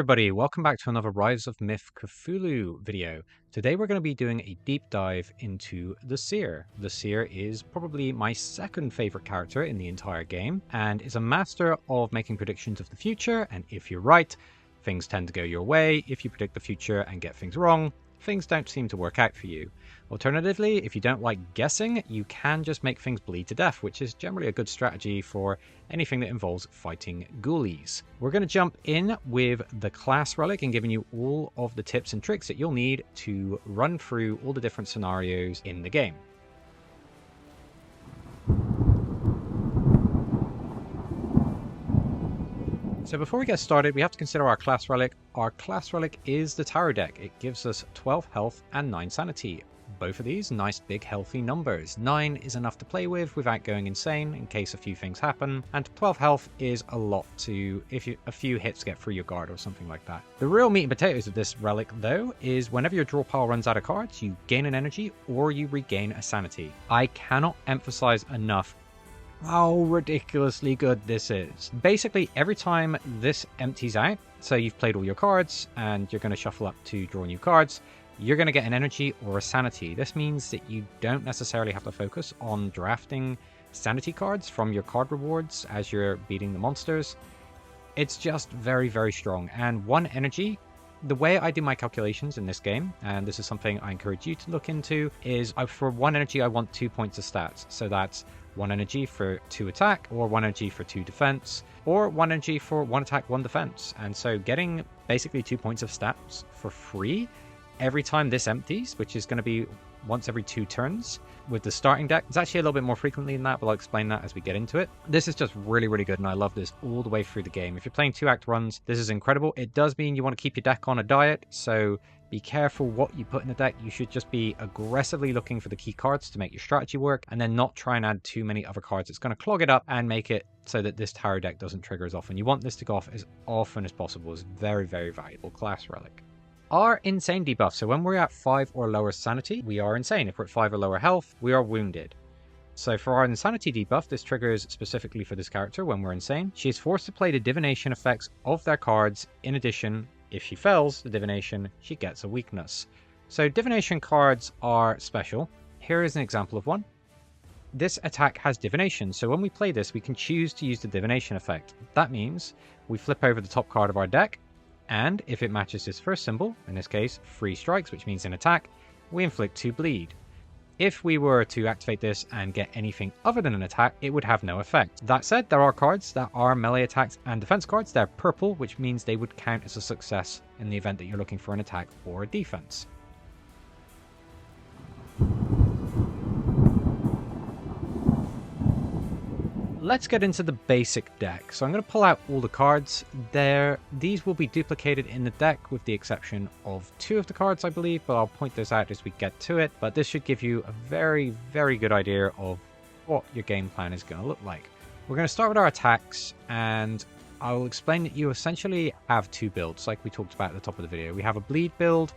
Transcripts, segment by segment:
everybody, welcome back to another Rise of Myth Cthulhu video. Today we're going to be doing a deep dive into the Seer. The Seer is probably my second favorite character in the entire game and is a master of making predictions of the future, and if you're right, things tend to go your way. If you predict the future and get things wrong, things don't seem to work out for you. Alternatively, if you don't like guessing, you can just make things bleed to death, which is generally a good strategy for anything that involves fighting ghoulies. We're going to jump in with the class relic and giving you all of the tips and tricks that you'll need to run through all the different scenarios in the game. So before we get started, we have to consider our class relic. Our class relic is the Tower deck. It gives us 12 health and 9 sanity. Both of these nice big healthy numbers. 9 is enough to play with without going insane in case a few things happen, and 12 health is a lot to if a few hits get through your guard or something like that. The real meat and potatoes of this relic though is whenever your draw pile runs out of cards, you gain an energy or you regain a sanity. I cannot emphasize enough how ridiculously good this is. Basically, every time this empties out, so you've played all your cards and you're going to shuffle up to draw new cards, you're going to get an energy or a sanity. This means that you don't necessarily have to focus on drafting sanity cards from your card rewards as you're beating the monsters. It's just very, very strong. And one energy, the way I do my calculations in this game, and this is something I encourage you to look into, is for one energy I want 2 points of stats. So that's 1 energy for 2 attack, or 1 energy for 2 defense, or 1 energy for 1 attack, 1 defense. And so getting basically 2 points of stats for free every time this empties, which is going to be once every 2 turns with the starting deck. It's actually a little bit more frequently than that, but I'll explain that as we get into it. This is just really, really good, and I love this all the way through the game. If you're playing 2-act runs, this is incredible. It does mean you want to keep your deck on a diet, so be careful what you put in the deck. You should just be aggressively looking for the key cards to make your strategy work, and then not try and add too many other cards. It's going to clog it up and make it so that this tower deck doesn't trigger as often. You want this to go off as often as possible. It's very, very valuable class relic. Our insane debuff. So when we're at 5 or lower sanity, we are insane. If we're at 5 or lower health, we are wounded. So for our insanity debuff, this triggers specifically for this character when we're insane. She is forced to play the divination effects of their cards. In addition, if she fails the divination, she gets a weakness. So divination cards are special. Here is an example of one. This attack has divination, so when we play this, we can choose to use the divination effect. That means we flip over the top card of our deck, and if it matches this first symbol, in this case 3 strikes, which means an attack, we inflict 2 bleed. If we were to activate this and get anything other than an attack, it would have no effect. That said, there are cards that are melee attacks and defense cards. They're purple, which means they would count as a success in the event that you're looking for an attack or a defense. Let's get into the basic deck. So I'm going to pull out all the cards there. These will be duplicated in the deck with the exception of 2 of the cards, I believe, but I'll point those out as we get to it. But this should give you a very, very good idea of what your game plan is going to look like. We're going to start with our attacks, and I'll explain that you essentially have 2 builds, like we talked about at the top of the video. We have a bleed build,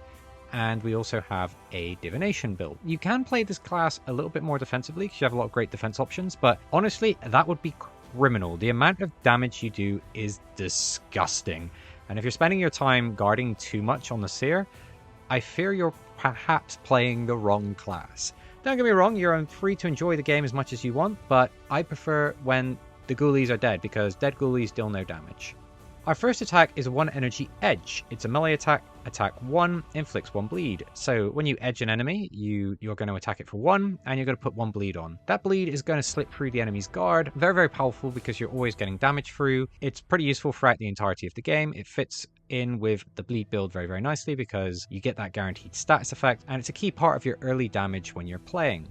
and we also have a divination build. You can play this class a little bit more defensively because you have a lot of great defense options, but honestly, that would be criminal. The amount of damage you do is disgusting. And if you're spending your time guarding too much on the Seer, I fear you're perhaps playing the wrong class. Don't get me wrong, you're free to enjoy the game as much as you want, but I prefer when the ghoulies are dead, because dead ghoulies deal no damage. Our first attack is a 1 energy edge. It's a melee attack. Attack 1 inflicts 1 bleed. So when you edge an enemy, you're going to attack it for 1, and you're going to put 1 bleed on. That bleed is going to slip through the enemy's guard. Very, very powerful because you're always getting damage through. It's pretty useful throughout the entirety of the game. It fits in with the bleed build very, very nicely because you get that guaranteed status effect, and it's a key part of your early damage when you're playing.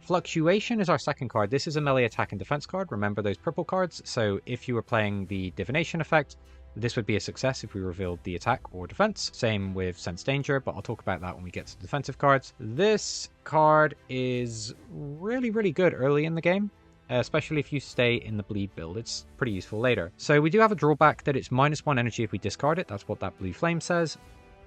Fluctuation is our second card. This is a melee attack and defense card. Remember those purple cards? So if you were playing the divination effect, this would be a success if we revealed the attack or defense. Same with sense danger, but I'll talk about that when we get to the defensive cards. This card is really, really good early in the game, especially if you stay in the bleed build. It's pretty useful later. So we do have a drawback that it's -1 energy if we discard it. That's what that blue flame says.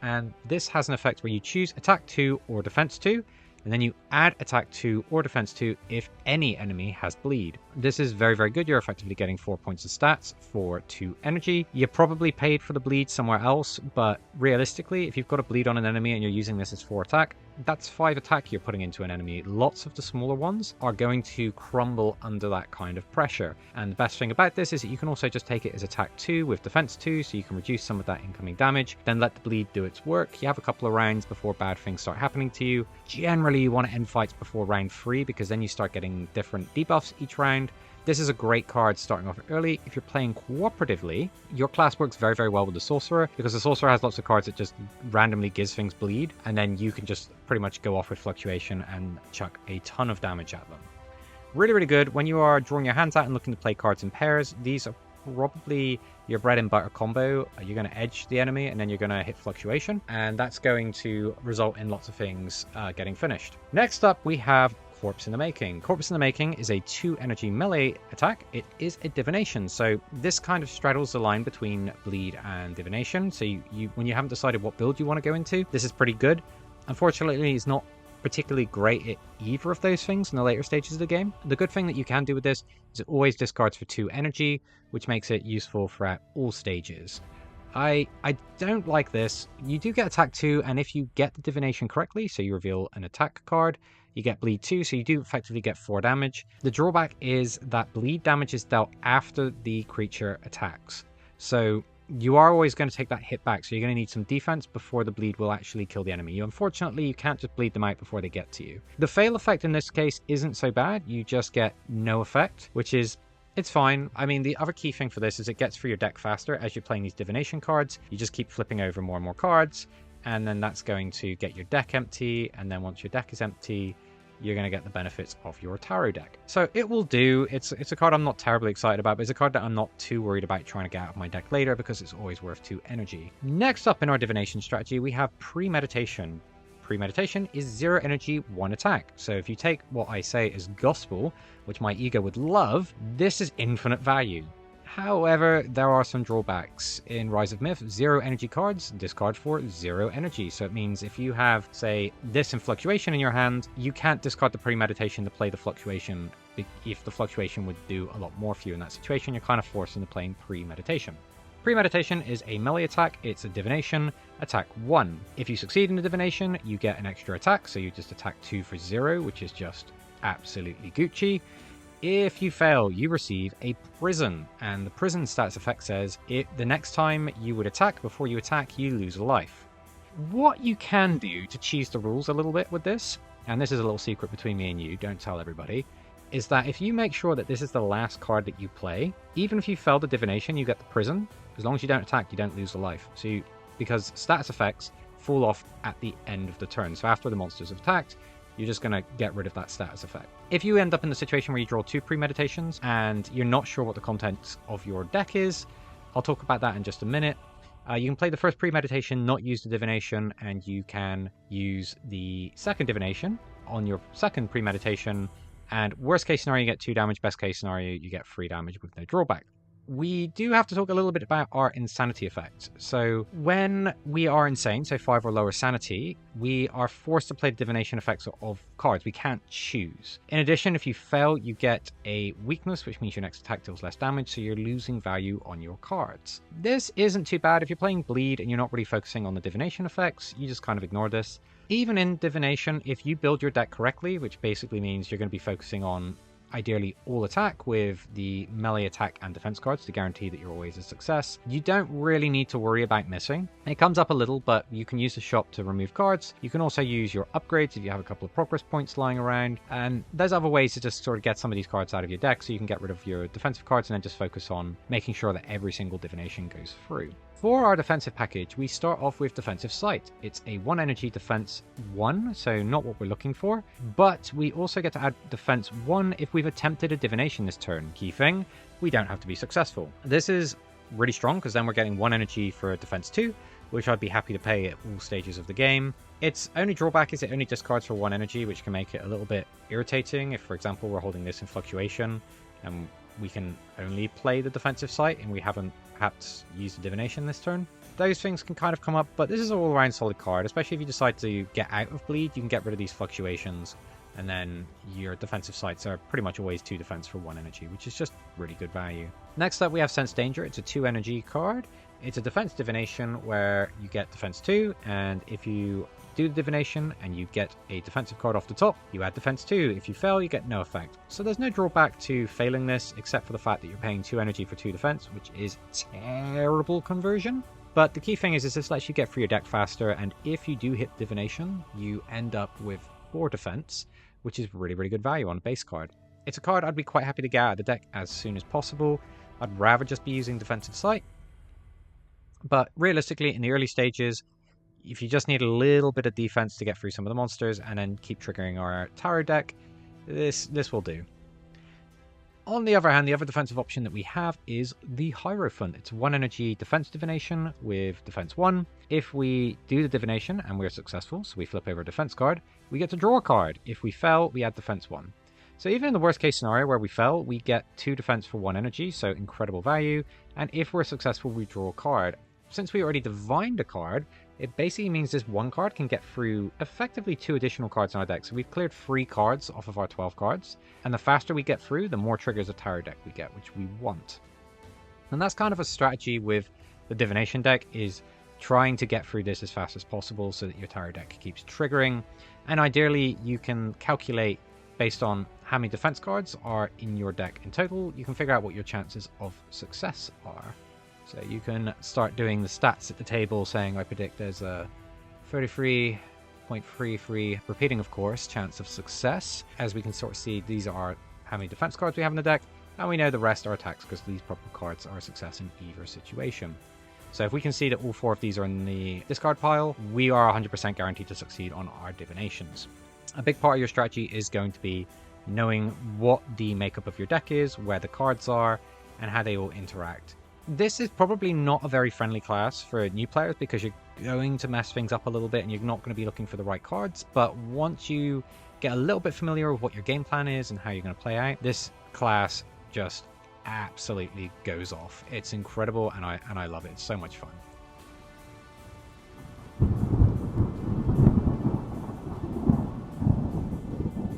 And this has an effect where you choose attack 2 or defense 2. and then you add attack 2 or defense 2 if any enemy has bleed. This is very, very good. You're effectively getting 4 points of stats for 2 energy. You probably paid for the bleed somewhere else, but realistically, if you've got a bleed on an enemy and you're using this as 4 attack, that's 5 attack you're putting into an enemy. Lots of the smaller ones are going to crumble under that kind of pressure. And the best thing about this is that you can also just take it as attack 2 with defense 2, so you can reduce some of that incoming damage, then let the bleed do its work. You have a couple of rounds before bad things start happening to you. Generally, you want to end fights before round 3 because then you start getting different debuffs each round. This is a great card starting off early. If you're playing cooperatively, your class works very, very well with the Sorcerer, because the Sorcerer has lots of cards that just randomly gives things bleed, and then you can just pretty much go off with Fluctuation and chuck a ton of damage at them. Really, really good. When you are drawing your hands out and looking to play cards in pairs, these are probably your bread and butter combo. You're going to edge the enemy, and then you're going to hit Fluctuation, and that's going to result in lots of things getting finished. Next up, we have Corpse in the Making. Corpse in the Making is a 2 energy melee attack. It is a divination, so this kind of straddles the line between bleed and divination. So you when you haven't decided what build you want to go into, this is pretty good. Unfortunately, it's not particularly great at either of those things in the later stages of the game. The good thing that you can do with this is it always discards for 2 energy, which makes it useful throughout all stages. I don't like this. You do get attack 2, and if you get the divination correctly, so you reveal an attack card, you get bleed 2, so you do effectively get 4 damage. The drawback is that bleed damage is dealt after the creature attacks. So you are always going to take that hit back, so you're going to need some defense before the bleed will actually kill the enemy. Unfortunately, you can't just bleed them out before they get to you. The fail effect in this case isn't so bad. You just get no effect, which is it's fine. I mean, the other key thing for this is it gets through your deck faster as you're playing these divination cards. You just keep flipping over more and more cards, and then that's going to get your deck empty, and then once your deck is empty, you're going to get the benefits of your tarot deck. So it will do. It's a card I'm not terribly excited about, but it's a card that I'm not too worried about trying to get out of my deck later because it's always worth 2 energy. Next up in our divination strategy, we have Premeditation. Premeditation is 0 energy, 1 attack. So if you take what I say as gospel, which my ego would love, this is infinite value. However, there are some drawbacks. In Rise of Myth, 0 energy cards discard for 0 energy. So it means if you have, say, this and Fluctuation in your hand, you can't discard the Premeditation to play the Fluctuation. If the Fluctuation would do a lot more for you in that situation, you're kind of forced into playing Premeditation. Premeditation is a melee attack. It's a divination. Attack 1. If you succeed in the divination, you get an extra attack, so you just attack 2 for 0, which is just absolutely Gucci. If you fail, you receive a prison, and the prison stats effect says the next time you would attack, before you attack, you lose a life. What you can do to cheese the rules a little bit with this, and this is a little secret between me and you, don't tell everybody, is that if you make sure that this is the last card that you play, even if you fail the divination, you get the prison. As long as you don't attack, you don't lose a life. Because status effects fall off at the end of the turn. So after the monsters have attacked, you're just going to get rid of that status effect. If you end up in the situation where you draw 2 premeditations and you're not sure what the contents of your deck is, I'll talk about that in just a minute. You can play the first premeditation, not use the divination, and you can use the second divination on your second premeditation. And worst case scenario, you get 2 damage. Best case scenario, you get 3 damage with no drawback. We do have to talk a little bit about our insanity effect. So when we are insane, so 5 or lower sanity, we are forced to play the divination effects of cards. We can't choose. In addition, if you fail, you get a weakness, which means your next attack deals less damage, so you're losing value on your cards. This isn't too bad. If you're playing bleed and you're not really focusing on the divination effects, you just kind of ignore this. Even in divination, if you build your deck correctly, which basically means you're going to be focusing on ideally all attack with the melee attack and defense cards to guarantee that you're always a success, you don't really need to worry about missing. It comes up a little, but you can use the shop to remove cards. You can also use your upgrades if you have a couple of progress points lying around, and there's other ways to just sort of get some of these cards out of your deck, so you can get rid of your defensive cards and then just focus on making sure that every single divination goes through. For our defensive package, we start off with Defensive Sight. It's a 1 energy defense 1, so not what we're looking for, but we also get to add defense 1 if we've attempted a divination this turn. Key thing, we don't have to be successful. This is really strong because then we're getting 1 energy for defense 2, which I'd be happy to pay at all stages of the game. Its only drawback is it only discards for 1 energy, which can make it a little bit irritating if, for example, we're holding this in Fluctuation and we can only play the Defensive Sight and we haven't perhaps used the divination this turn. Those things can kind of come up, but this is an all-around solid card, especially if you decide to get out of bleed. You can get rid of these fluctuations, and then your defensive sites are pretty much always 2 defense for 1 energy, which is just really good value. Next up, we have Sense Danger. It's a 2 energy card. It's a defense divination where you get defense 2, and if you do the divination and you get a defensive card off the top, you add defense 2. If you fail, you get no effect. So there's no drawback to failing this, except for the fact that you're paying 2 energy for 2 defense, which is terrible conversion. But the key thing is this lets you get through your deck faster, and if you do hit divination, you end up with 4 defense, which is really, really good value on a base card. It's a card I'd be quite happy to get out of the deck as soon as possible. I'd rather just be using defensive sight. But realistically, in the early stages, if you just need a little bit of defense to get through some of the monsters and then keep triggering our tarot deck, this will do. On the other hand, the other defensive option that we have is the Hierophant. It's 1 energy defense divination with defense 1. If we do the divination and we're successful, so we flip over a defense card, we get to draw a card. If we fail, we add defense 1. So even in the worst case scenario where we fail, we get 2 defense for 1 energy, so incredible value. And if we're successful, we draw a card. Since we already divined a card, it basically means this 1 card can get through effectively 2 additional cards in our deck. So we've cleared 3 cards off of our 12 cards. And the faster we get through, the more triggers of tarot deck we get, which we want. And that's kind of a strategy with the divination deck, is trying to get through this as fast as possible so that your tarot deck keeps triggering. And ideally, you can calculate based on how many defense cards are in your deck in total. You can figure out what your chances of success are. So you can start doing the stats at the table, saying I predict there's a 33.33, repeating of course, chance of success. As we can sort of see, these are how many defense cards we have in the deck, and we know the rest are attacks because these purple cards are a success in either situation. So if we can see that all 4 of these are in the discard pile, we are 100% guaranteed to succeed on our divinations. A big part of your strategy is going to be knowing what the makeup of your deck is, where the cards are, and how they all interact. This is probably not a very friendly class for new players because you're going to mess things up a little bit and you're not going to be looking for the right cards. But once you get a little bit familiar with what your game plan is and how you're going to play out, this class just absolutely goes off. It's incredible, and I love it. It's so much fun.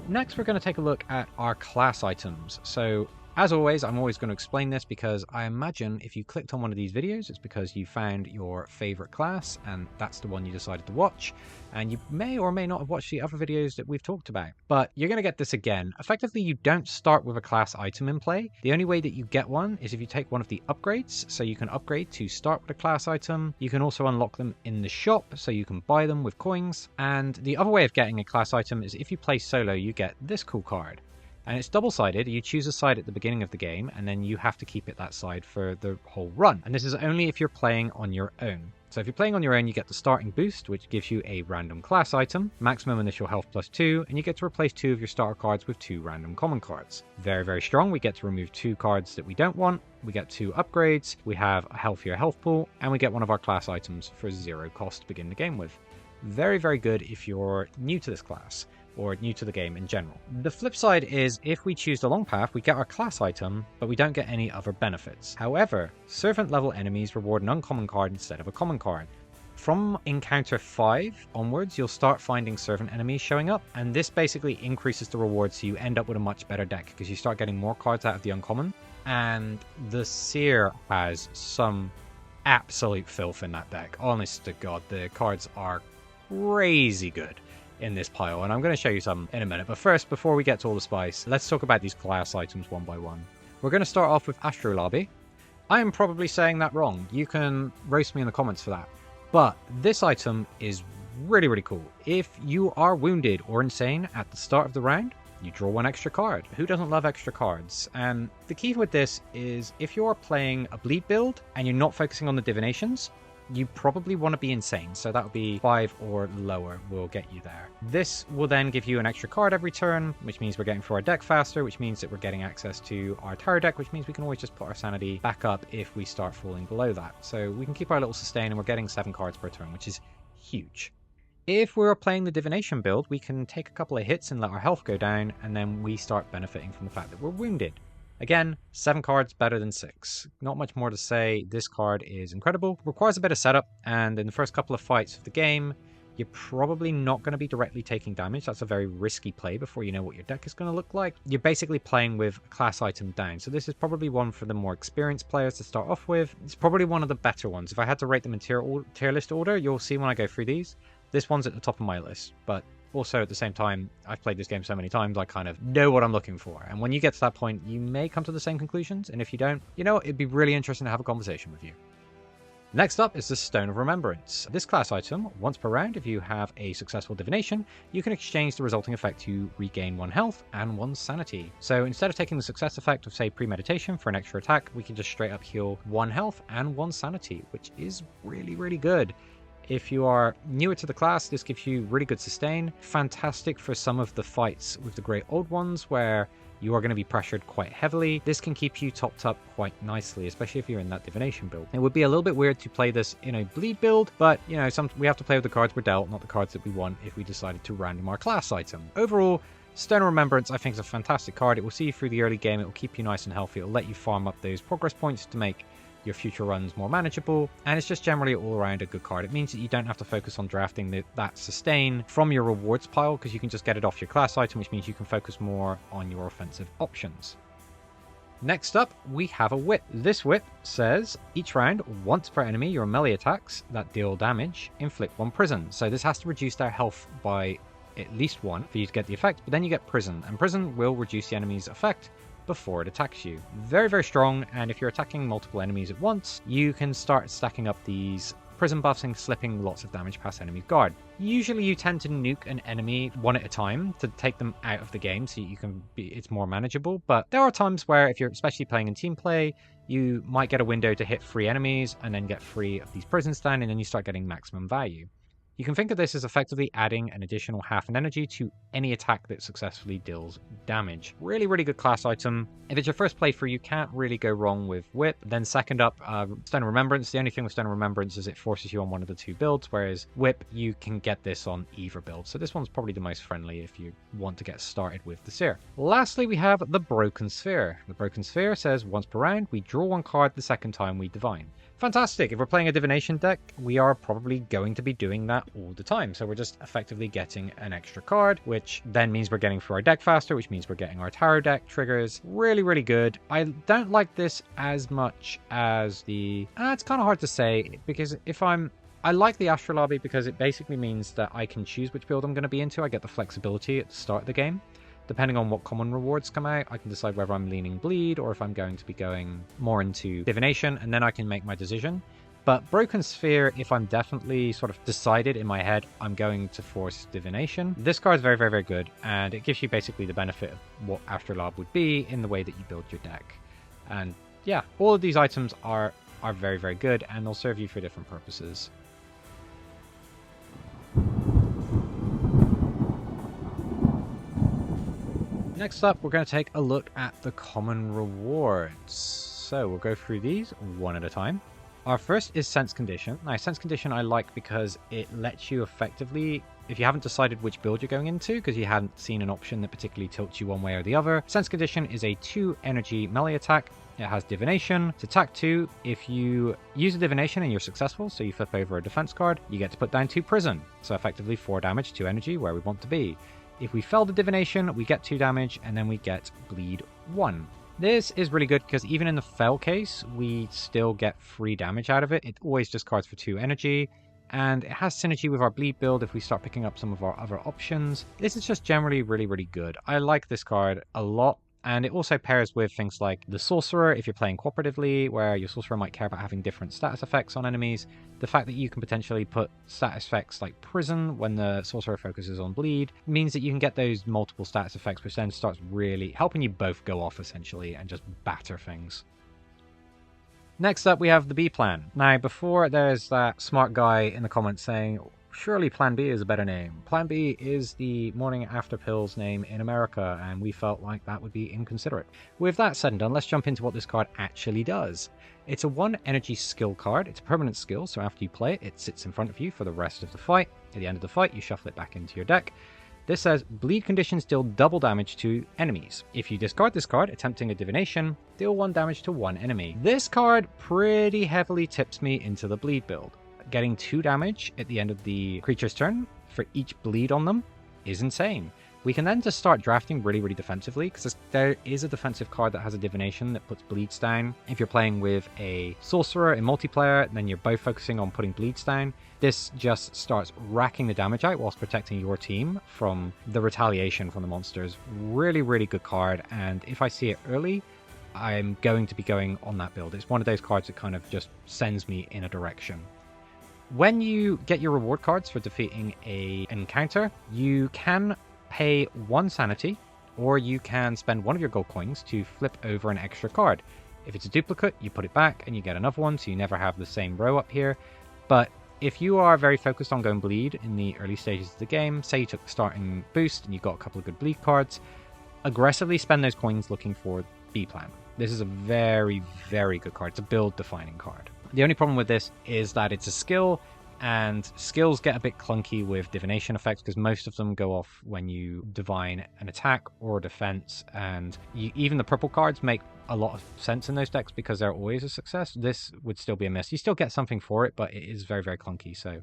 Next, we're going to take a look at our class items. So as always, I'm always going to explain this because I imagine if you clicked on one of these videos, it's because you found your favorite class and that's the one you decided to watch. And you may or may not have watched the other videos that we've talked about. But you're going to get this again. Effectively, you don't start with a class item in play. The only way that you get one is if you take one of the upgrades. So you can upgrade to start with a class item. You can also unlock them in the shop, so you can buy them with coins. And the other way of getting a class item is if you play solo, you get this cool card. And it's double-sided. You choose a side at the beginning of the game, and then you have to keep it that side for the whole run. And this is only if you're playing on your own. So if you're playing on your own, you get the starting boost, which gives you a random class item, maximum initial health +2, and you get to replace 2 of your starter cards with 2 random common cards. Very, very strong. We get to remove 2 cards that we don't want. We get 2 upgrades. We have a healthier health pool, and we get one of our class items for 0 cost to begin the game with. Very, very good if you're new to this class, or new to the game in general. The flip side is if we choose the long path, we get our class item, but we don't get any other benefits. However, servant level enemies reward an uncommon card instead of a common card. From encounter 5 onwards, you'll start finding servant enemies showing up, and this basically increases the reward, so you end up with a much better deck because you start getting more cards out of the uncommon. And the Seer has some absolute filth in that deck. Honest to God, the cards are crazy good in this pile, and I'm going to show you some in a minute. But first, before we get to all the spice, let's talk about these class items one by one. We're going to start off with Astrolabe. I am probably saying that wrong. You can roast me in the comments for that. But this item is really, really cool. If you are wounded or insane at the start of the round, you draw 1 extra card. Who doesn't love extra cards? And the key with this is if you're playing a bleed build and you're not focusing on the divinations, you probably want to be insane, so that would be 5 or lower will get you there. This will then give you an extra card every turn, which means we're getting through our deck faster, which means that we're getting access to our tarot deck, which means we can always just put our sanity back up if we start falling below that. So we can keep our little sustain, and we're getting 7 cards per turn, which is huge. If we're playing the divination build, we can take a couple of hits and let our health go down, and then we start benefiting from the fact that we're wounded. Again, 7 cards better than 6. Not much more to say. This card is incredible. Requires a bit of setup, and in the first couple of fights of the game, you're probably not going to be directly taking damage. That's a very risky play before you know what your deck is going to look like. You're basically playing with a class item down. So this is probably one for the more experienced players to start off with. It's probably one of the better ones. If I had to rate them in tier list order, you'll see when I go through these. This one's at the top of my list, but also at the same time, I've played this game so many times, I kind of know what I'm looking for. And when you get to that point, you may come to the same conclusions. And if you don't, you know, it'd be really interesting to have a conversation with you. Next up is the Stone of Remembrance. This class item, once per round, if you have a successful divination, you can exchange the resulting effect to regain 1 health and 1 sanity. So instead of taking the success effect of, say, premeditation for an extra attack, we can just straight up heal 1 health and 1 sanity, which is really, really good. If you are newer to the class, this gives you really good sustain. Fantastic for some of the fights with the Great Old Ones where you are going to be pressured quite heavily. This can keep you topped up quite nicely, especially if you're in that divination build. It would be a little bit weird to play this in a bleed build, but you know, we have to play with the cards we're dealt, not the cards that we want if we decided to random our class item. Overall, Stone of Remembrance I think is a fantastic card. It will see you through the early game, it will keep you nice and healthy, it will let you farm up those progress points to make your future runs more manageable, and it's just generally all around a good card. It means that you don't have to focus on drafting that sustain from your rewards pile, because you can just get it off your class item, which means you can focus more on your offensive options. Next up, we have a whip. This whip says, each round, once per enemy, your melee attacks that deal damage inflict 1 prison. So this has to reduce their health by at least 1 for you to get the effect, but then you get prison, and prison will reduce the enemy's effect before it attacks you. Very, very strong, and if you're attacking multiple enemies at once, you can start stacking up these prison buffs and slipping lots of damage past enemy's guard. Usually you tend to nuke an enemy one at a time to take them out of the game so you can it's more manageable, but there are times where if you're especially playing in team play, you might get a window to hit 3 enemies and then get 3 of these prisons down, and then you start getting maximum value. You can think of this as effectively adding an additional half an energy to any attack that successfully deals damage. Really, really good class item. If it's your first playthrough, you can't really go wrong with Whip. Then second up, Stone of Remembrance. The only thing with Stone of Remembrance is it forces you on one of the 2 builds, whereas Whip, you can get this on either build. So this one's probably the most friendly if you want to get started with the Seer. Lastly, we have the Broken Sphere. The Broken Sphere says once per round, we draw 1 card the second time we divine. Fantastic. If we're playing a divination deck, we are probably going to be doing that all the time. So we're just effectively getting an extra card, which then means we're getting through our deck faster, which means we're getting our tarot deck triggers. Really, really good. I don't like this as much as the... it's kind of hard to say, because I like the Astrolabe because it basically means that I can choose which build I'm going to be into. I get the flexibility at the start of the game. Depending on what common rewards come out, I can decide whether I'm leaning bleed or if I'm going to be going more into divination, and then I can make my decision. But Broken Sphere, if I'm definitely sort of decided in my head I'm going to force divination, this card is very, very, very good, and it gives you basically the benefit of what Astrolabe would be in the way that you build your deck. And yeah, all of these items are very, very good, and they'll serve you for different purposes. Next up, we're going to take a look at the common rewards. So we'll go through these one at a time. Our first is Sense Condition. Now, Sense Condition I like because it lets you effectively, if you haven't decided which build you're going into, because you hadn't seen an option that particularly tilts you one way or the other, Sense Condition is a 2 energy melee attack. It has Divination. It's attack 2. If you use a Divination and you're successful, so you flip over a defense card, you get to put down 2 prison. So effectively 4 damage, 2 energy, where we want to be. If we fail the divination, we get 2 damage, and then we get bleed 1. This is really good because even in the fail case, we still get 3 damage out of it. It always discards for 2 energy, and it has synergy with our bleed build if we start picking up some of our other options. This is just generally really, really good. I like this card a lot. And it also pairs with things like the Sorcerer, if you're playing cooperatively, where your Sorcerer might care about having different status effects on enemies. The fact that you can potentially put status effects like Prison when the Sorcerer focuses on Bleed means that you can get those multiple status effects, which then starts really helping you both go off, essentially, and just batter things. Next up, we have the B plan. Now, before there's that smart guy in the comments saying, surely Plan B is a better name. Plan B is the morning after pills name in America, and we felt like that would be inconsiderate. With that said and done, let's jump into what this card actually does. It's a 1 energy skill card. It's a permanent skill, so after you play it, it sits in front of you for the rest of the fight. At the end of the fight, you shuffle it back into your deck. This says bleed conditions deal double damage to enemies. If you discard this card, attempting a divination, deal 1 damage to 1 enemy. This card pretty heavily tips me into the bleed build. Getting 2 damage at the end of the creature's turn for each bleed on them is insane. We can then just start drafting really defensively, because there is a defensive card that has a divination that puts bleeds down. If you're playing with a sorcerer in multiplayer, then you're both focusing on putting bleeds down. This just starts racking the damage out whilst protecting your team from the retaliation from the monsters. Really good card, and if I see it early, I'm going to be going on that build. It's one of those cards that kind of just sends me in a direction. When you get your reward cards for defeating an encounter, you can pay 1 sanity, or you can spend 1 of your gold coins to flip over an extra card. If it's a duplicate, you put it back and you get another one, so you never have the same row up here. But if you are very focused on going bleed in the early stages of the game, say you took the starting boost and you got a couple of good bleed cards, aggressively spend those coins looking for B-Plan. This is a very good card. It's a build-defining card. The only problem with this is that it's a skill, and skills get a bit clunky with divination effects because most of them go off when you divine an attack or a defense, and even the purple cards make a lot of sense in those decks because they're always a success. This would still be a miss. You still get something for it, but it is very clunky, so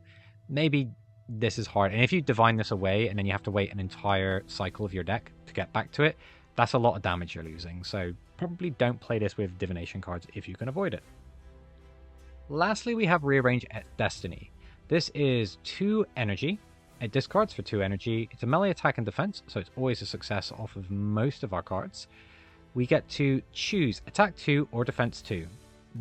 maybe this is hard. And if you divine this away and then you have to wait an entire cycle of your deck to get back to it, that's a lot of damage you're losing, so probably don't play this with divination cards if you can avoid it. Lastly, we have Rearrange Destiny. This is 2 energy. It discards for 2 energy. It's a melee attack and defense, so it's always a success off of most of our cards. We get to choose attack 2 or defense 2.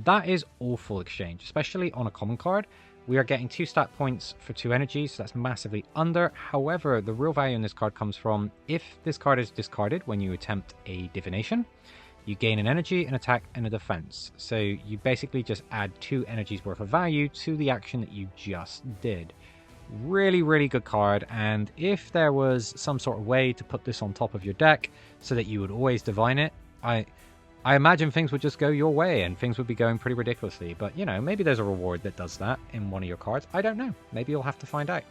That is awful exchange, especially on a common card. We are getting 2 stat points for 2 energy, so that's massively under. However, the real value in this card comes from if this card is discarded when you attempt a divination, you gain an energy, an attack, and a defense. So you basically just add 2 energies worth of value to the action that you just did. Really good card, and if there was some sort of way to put this on top of your deck so that you would always divine it, I imagine things would just go your way and things would be going pretty ridiculously. But, you know, maybe there's a reward that does that in one of your cards. I don't know. Maybe you'll have to find out.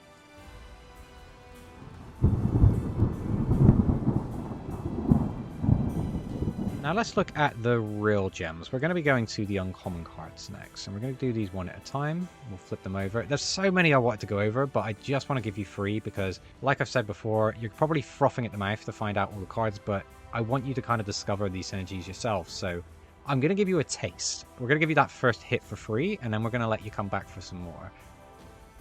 Now let's look at the real gems. We're going to be going to the uncommon cards next, and we're going to do these one at a time. We'll flip them over. There's so many I wanted to go over, but I just want to give you 3 because, like I've said before, you're probably frothing at the mouth to find out all the cards, but I want you to kind of discover these synergies yourself. So I'm going to give you a taste. We're going to give you that first hit for free, and then we're going to let you come back for some more.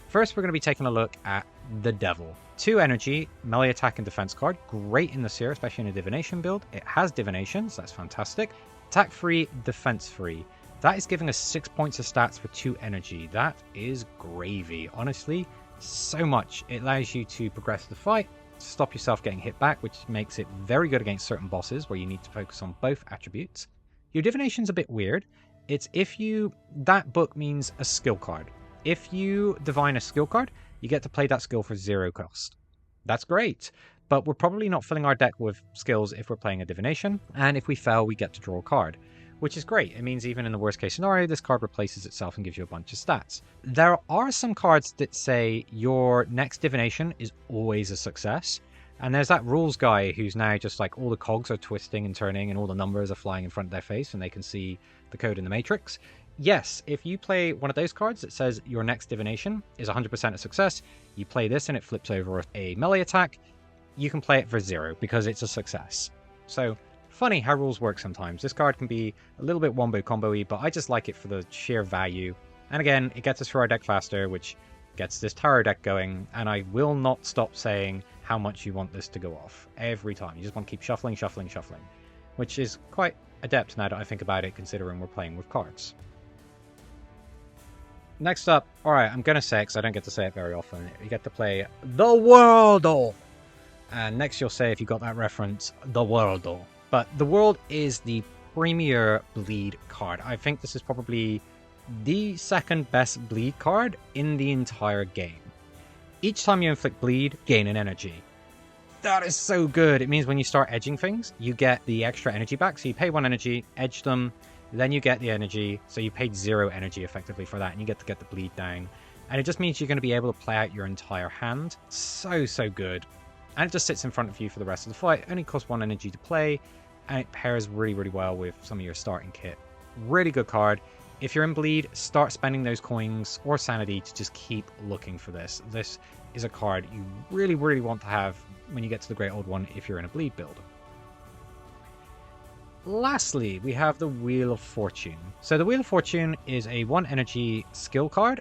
First, we're going to be taking a look at the Devil. 2 energy, melee attack and defense card. Great in the Seer, especially in a divination build. It has divination, so that's fantastic. Attack free, defense free. That is giving us 6 points of stats for 2 energy. That is gravy. Honestly, so much. It allows you to progress the fight, stop yourself getting hit back, which makes it very good against certain bosses where you need to focus on both attributes. Your divination's a bit weird. It's that book means a skill card. If you divine a skill card, you get to play that skill for 0 cost. That's great, but we're probably not filling our deck with skills if we're playing a divination, and if we fail, we get to draw a card, which is great. It means even in the worst case scenario, this card replaces itself and gives you a bunch of stats. There are some cards that say your next divination is always a success, and there's that rules guy who's now just like all the cogs are twisting and turning and all the numbers are flying in front of their face and they can see the code in the matrix. Yes, if you play one of those cards that says your next divination is 100% a success, you play this and it flips over a melee attack, you can play it for 0 because it's a success. So, funny how rules work sometimes. This card can be a little bit wombo combo-y, but I just like it for the sheer value. And again, it gets us through our deck faster, which gets this tarot deck going, and I will not stop saying how much you want this to go off every time. You just want to keep shuffling, which is quite adept now that I think about it, considering we're playing with cards. Next up, alright, I'm going to say it because I don't get to say it very often. You get to play the Worldle. And next you'll say, if you got that reference, the Worldle. But the World is the premier bleed card. I think this is probably the second best bleed card in the entire game. Each time you inflict bleed, gain an energy. That is so good. It means when you start edging things, you get the extra energy back. So you pay 1 energy, edge them, then you get the energy, so you paid 0 energy effectively for that, and you get to get the bleed down. And it just means you're going to be able to play out your entire hand. So good. and it just sits in front of you for the rest of the fight. It only costs 1 energy to play, and it pairs really, really well with some of your starting kit. Really good card. If you're in bleed, start spending those coins or sanity to just keep looking for this. This is a card you really, really want to have when you get to the Great Old One if you're in a bleed build. Lastly, we have the Wheel of Fortune. So the Wheel of Fortune is a 1 energy skill card.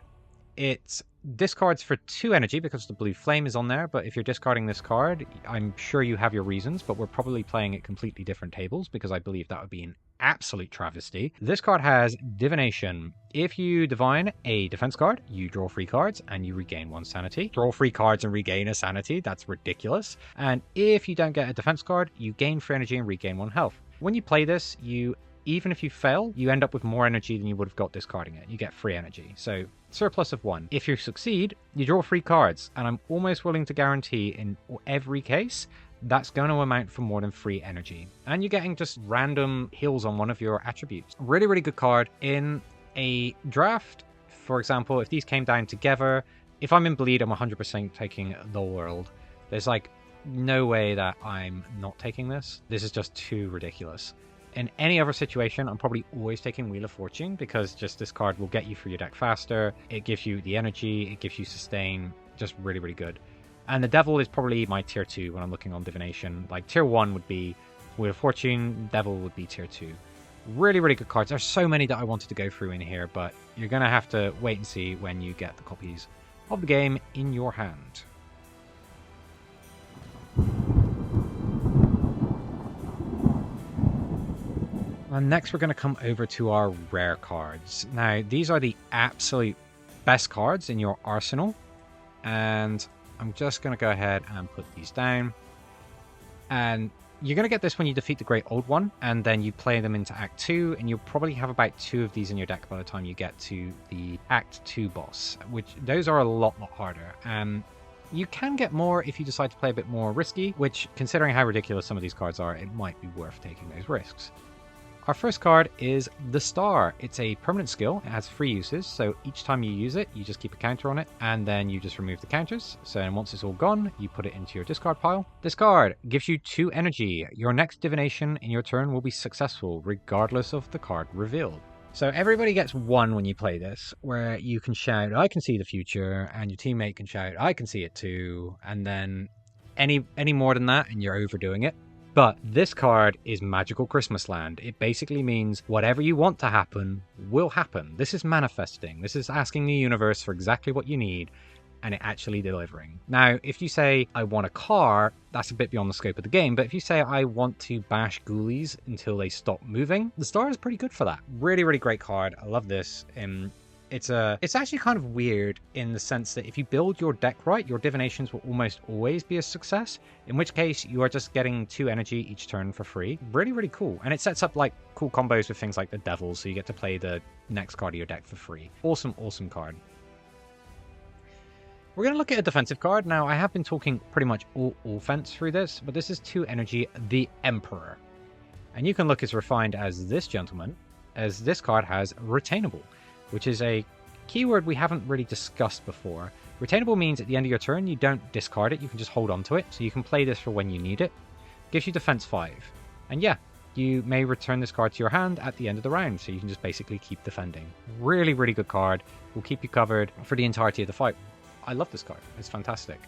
It discards for 2 energy because the blue flame is on there, but if you're discarding this card, I'm sure you have your reasons, but we're probably playing at completely different tables because I believe that would be an absolute travesty. This card has Divination. If you divine a defense card, you draw 3 cards and you regain 1 sanity. Draw 3 cards and regain a sanity, that's ridiculous. And if you don't get a defense card, you gain 3 energy and regain 1 health. When you play this, even if you fail, you end up with more energy than you would have got discarding it. You get 3 energy, so surplus of 1. If you succeed, you draw 3 cards, and I'm almost willing to guarantee in every case that's going to amount for more than 3 energy. And you're getting just random heals on one of your attributes. Really, really good card. In a draft, for example, if these came down together, if I'm in bleed, I'm 100% taking the world. There's like no way that I'm not taking this. This is just too ridiculous. In any other situation, I'm probably always taking Wheel of Fortune because just this card will get you through your deck faster. It gives you the energy, it gives you sustain, just really, really good. And the Devil is probably my tier 2 when I'm looking on Divination. Like tier 1 would be Wheel of Fortune, Devil would be tier 2. Really, really good cards. There's so many that I wanted to go through in here, but you're going to have to wait and see when you get the copies of the game in your hand. And next we're going to come over to our rare cards. Now, these are the absolute best cards in your arsenal. And I'm just going to go ahead and put these down. And you're going to get this when you defeat the Great Old One. And then you play them into Act 2. And you'll probably have about 2 of these in your deck by the time you get to the Act 2 boss. Which, those are a lot harder. You can get more if you decide to play a bit more risky. Which, considering how ridiculous some of these cards are, it might be worth taking those risks. Our first card is the Star. It's a permanent skill. It has 3 uses, so each time you use it, you just keep a counter on it, and then you just remove the counters. So once it's all gone, you put it into your discard pile. This card gives you 2 energy. Your next divination in your turn will be successful, regardless of the card revealed. So everybody gets 1 when you play this, where you can shout, I can see the future, and your teammate can shout, I can see it too, and then any more than that, and you're overdoing it. But this card is Magical Christmas Land. It basically means whatever you want to happen will happen. This is manifesting. This is asking the universe for exactly what you need and it actually delivering. Now, if you say, I want a car, that's a bit beyond the scope of the game. But if you say, I want to bash ghoulies until they stop moving, the Star is pretty good for that. Really, really great card. I love this. It's actually kind of weird in the sense that if you build your deck right, your divinations will almost always be a success, in which case you are just getting 2 energy each turn for free. Really, really cool. And it sets up like cool combos with things like the Devil, so you get to play the next card of your deck for free. Awesome, awesome card. We're going to look at a defensive card. Now, I have been talking pretty much all offense through this, but this is 2 energy, the Emperor. And you can look as refined as this gentleman, as this card has Retainable, which is a keyword we haven't really discussed before. Retainable means at the end of your turn, you don't discard it, you can just hold on to it, so you can play this for when you need it. Gives you defense 5. And yeah, you may return this card to your hand at the end of the round, so you can just basically keep defending. Really, really good card. Will keep you covered for the entirety of the fight. I love this card. It's fantastic.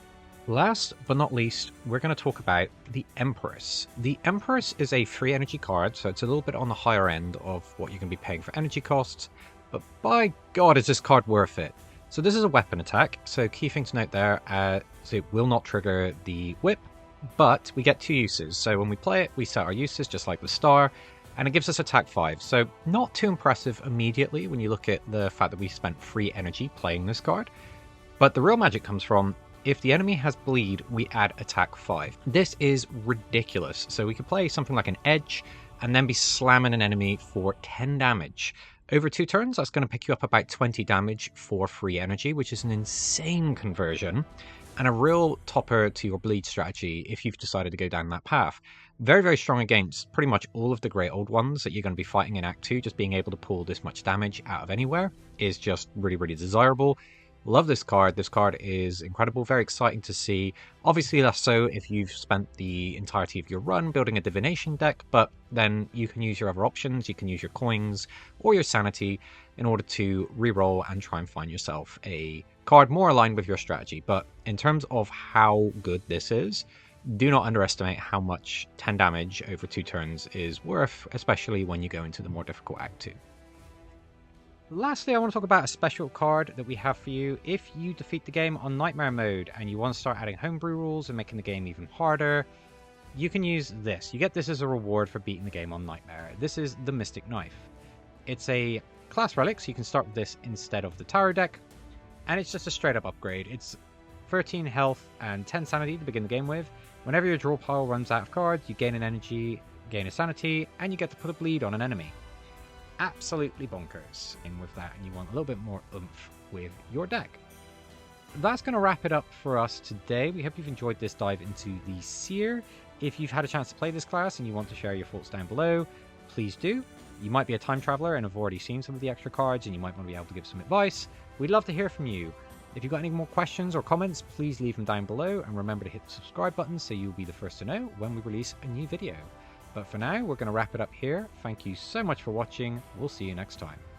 Last but not least, we're going to talk about the Empress. The Empress is a 3 energy card, so it's a little bit on the higher end of what you're going to be paying for energy costs. But by God, is this card worth it? So this is a weapon attack, so key thing to note there, so it will not trigger the whip, but we get 2 uses. So when we play it, we set our uses just like the Star, and it gives us attack 5. So not too impressive immediately when you look at the fact that we spent 3 energy playing this card. But the real magic comes from, if the enemy has bleed, we add attack 5. This is ridiculous. So we could play something like an Edge, and then be slamming an enemy for 10 damage. Over 2 turns, that's going to pick you up about 20 damage for free energy, which is an insane conversion, and a real topper to your bleed strategy if you've decided to go down that path. Very, very strong against pretty much all of the Great Old Ones that you're going to be fighting in Act 2. Just being able to pull this much damage out of anywhere is just really, really desirable. Love this card. This card is incredible, very exciting to see. Obviously less so if you've spent the entirety of your run building a divination deck, but then you can use your other options. You can use your coins or your sanity in order to reroll and try and find yourself a card more aligned with your strategy. But in terms of how good this is, do not underestimate how much 10 damage over 2 turns is worth, especially when you go into the more difficult Act 2. Lastly, I want to talk about a special card that we have for you. If you defeat the game on Nightmare mode and you want to start adding homebrew rules and making the game even harder, you can use this. You get this as a reward for beating the game on Nightmare. This is the Mystic Knife. It's a class relic, so you can start with this instead of the Tower deck, and it's just a straight up upgrade. It's 13 health and 10 sanity to begin the game with. Whenever your draw pile runs out of cards, you gain an energy, gain a sanity, and you get to put a bleed on an enemy. Absolutely bonkers in with that, and you want a little bit more oomph with your deck. That's going to wrap it up for us today. We hope you've enjoyed this dive into the Seer. If you've had a chance to play this class and you want to share your thoughts down below, please do. You might be a time traveler and have already seen some of the extra cards and you might want to be able to give some advice. We'd love to hear from you. If you've got any more questions or comments, please leave them down below, and remember to hit the subscribe button so you'll be the first to know when we release a new video. But for now, we're going to wrap it up here. Thank you so much for watching. We'll see you next time.